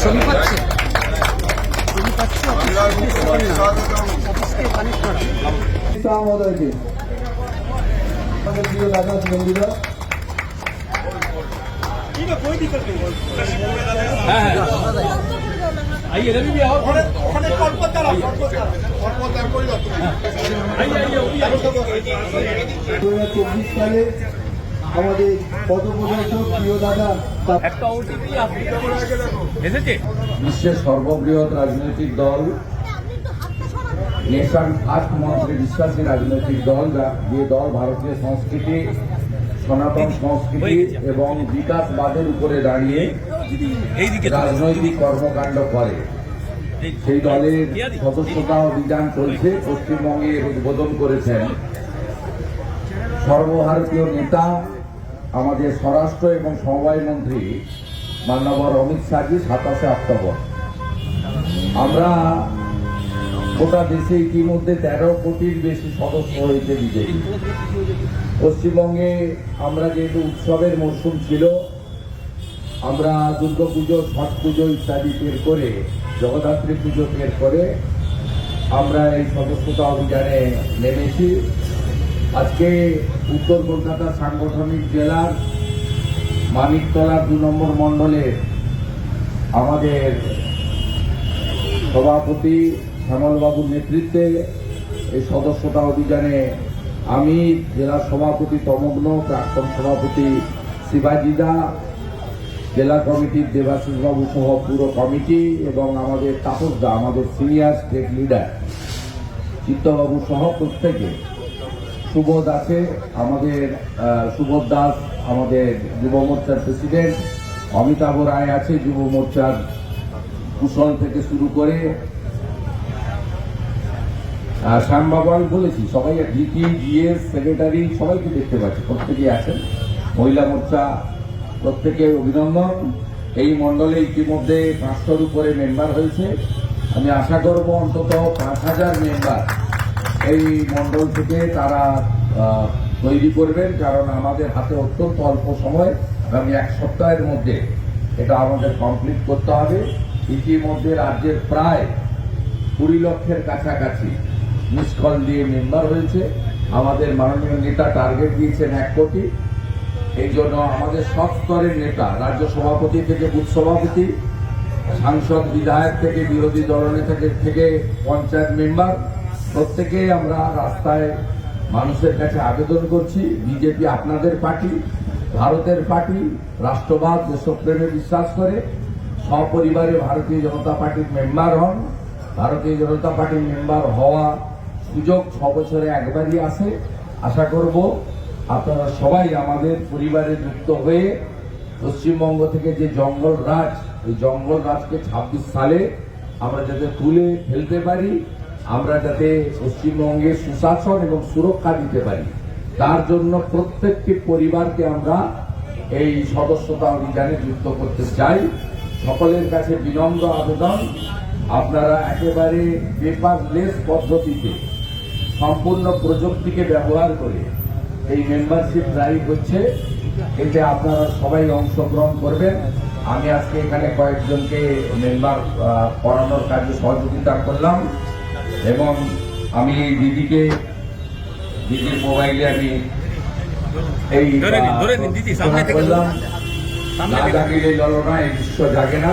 ছবি পাচ্ছে ছবি পাচ্ছে আমাদেরকে আমাদের প্রিয় দাদা বন্ধুরা সালে আমাদের পদপ্রদর্শক প্রিয় দাদা বিশ্বের সর্ববৃহৎ রাজনৈতিক দল নেশন ফার্স্ট মন্ত্রে বিশ্বাসী রাজনৈতিক দল, যে দল ভারতীয় সংস্কৃতি, সনাতন সংস্কৃতি এবং বিকাশবাদের উপরে দাঁড়িয়ে রাজনৈতিক কর্মকাণ্ড করে, সেই দলের সদস্যতা অভিযান চলছে। পশ্চিমবঙ্গে উদ্বোধন করেছেন সর্বভারতীয় নেতা আমাদের স্বরাষ্ট্র এবং সমবায় মন্ত্রী মাননীয় অমিত শাহজি 27শে অক্টোবর। আমরা গোটা দেশে ইতিমধ্যে 13 কোটির বেশি সদস্য হয়েছে বিজেপি। পশ্চিমবঙ্গে আমরা যেহেতু উৎসবের মরশুম ছিল, আমরা দুর্গাপুজো, ছট পুজো ইত্যাদি পের করে, জগদ্ধাত্রী পুজো পের করে আমরা এই সদস্যতা অভিযানে নেমেছি। আজকে উত্তর কলকাতা সাংগঠনিক জেলার মানিকতলা 2 নম্বর মণ্ডলের আমাদের সভাপতি শ্যামলবাবুর নেতৃত্বে এই সদস্যতা অভিযানে আমি, জেলা সভাপতি তমগ্ন, প্রাক্তন সভাপতি শিবাজিদা, জেলা কমিটির দেবাশিসবাবু সহ পুরো কমিটি এবং আমাদের তাপসদা, আমাদের সিনিয়র স্টেট লিডার চিত্তবাবু সহ প্রত্যেকে, সুবোধ আছে আমাদের, সুবোধ দাস আমাদের যুব মোর্চার প্রেসিডেন্ট, অমিতাভ রায় আছে যুব মোর্চার কুশল থেকে শুরু করে শ্যামবাবু, আমি বলেছি সবাই, জিটি, জিএস, সেক্রেটারি সবাইকে দেখতে পাচ্ছি, প্রত্যেকেই আছেন। মহিলা মোর্চা প্রত্যেকে অভিনন্দন। এই মণ্ডলে ইতিমধ্যে 500-র উপরে মেম্বার হয়েছে। আমি আশা করব অন্তত 5000 মেম্বার এই মণ্ডল থেকে তারা তৈরি করবেন, কারণ আমাদের হাতে অত্যন্ত অল্প সময়, আগামী 1 সপ্তাহের মধ্যে এটা আমাদের কমপ্লিট করতে হবে। ইতিমধ্যে রাজ্যের প্রায় 20 লক্ষের কাছাকাছি মিস কল দিয়ে মেম্বার হয়েছে। আমাদের মাননীয় নেতা টার্গেট দিয়েছেন 1 কোটি। এই জন্য আমাদের সব স্তরের নেতা, রাজ্য সভাপতি থেকে বুথ সভাপতি, সাংসদ, বিধায়ক থেকে বিরোধী দলনেতা থেকে পঞ্চায়েত মেম্বার, প্রত্যেকেই আমরা রাস্তায় মানুষের কাছে আবেদন করছি, বিজেপি আপনাদের পার্টি, ভারতের পার্টি, রাষ্ট্রবাদ, দেশপ্রেমে বিশ্বাস করে, সপরিবারে ভারতীয় জনতা পার্টির মেম্বার হন। ভারতীয় জনতা পার্টির মেম্বার হওয়া সুযোগ 6 বছরে একবারই আসে। আশা করব আপনারা সবাই আমাদের পরিবারে যুক্ত হয়ে পশ্চিমবঙ্গ থেকে যে জঙ্গল রাজ, এই জঙ্গল রাজকে 26 সালে আমরা যাতে তুলে ফেলতে পারি, আমরা যাতে পশ্চিমবঙ্গে সুশাসন এবং সুরক্ষা দিতে পারি, তার জন্য প্রত্যেকটি পরিবারকে আমরা এই সদস্যতা অভিযানে যুক্ত করতে চাই। সকলের কাছে বিনম্র আবেদন, আপনারা একেবারে পেপারলেস পদ্ধতিতে সম্পূর্ণ প্রযুক্তিকে ব্যবহার করে এই মেম্বারশিপ ড্রাইভ হচ্ছে, এতে আপনারা সবাই অংশগ্রহণ করবেন। আমি আজকে এখানে কয়েকজনকে মেম্বার করানোর কাজে সহযোগিতা করলাম এবং আমি দিদির মোবাইলে আমি এই করলাম, না জাগিলে ললনা, এই বিশ্ব জাগে না,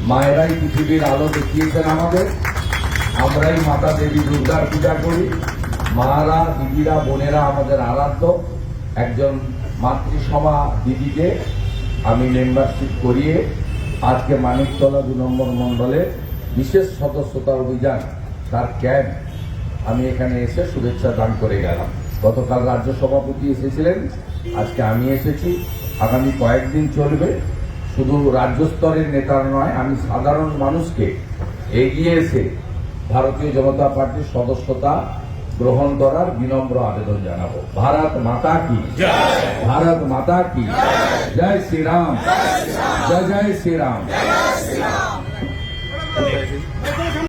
মায়েরাই পৃথিবীর আলো দেখিয়েছেন আমাদের, আমরাই মাতা দেবী দুর্গার পূজা করি, মারা, দিদিরা, বোনেরা আমাদের আরাধ্য। একজন মাতৃসভা দিদিকে আমি মেম্বারশিপ করিয়ে আজকে মানিকতলা 2 নম্বর মণ্ডলের বিশেষ সদস্যতা অভিযান, তার ক্যাম্প আমি এখানে এসে শুভেচ্ছা দান করে গেলাম। গতকাল রাজ্য সভাপতি এসেছিলেন, আজকে আমি এসেছি। আগামী কয়েকদিন চলবে, শুধু রাজ্য স্তরের নেতার নয়, আমি সাধারণ মানুষকে এগিয়ে এসে ভারতীয় জনতা পার্টির সদস্যতা গ্রহণ করার বিনম্র আবেদন জানাবো। ভারত মাতা কি জয়, ভারত মাতা কি জয়, শ্রীরাম, জয় জয় শ্রীরাম।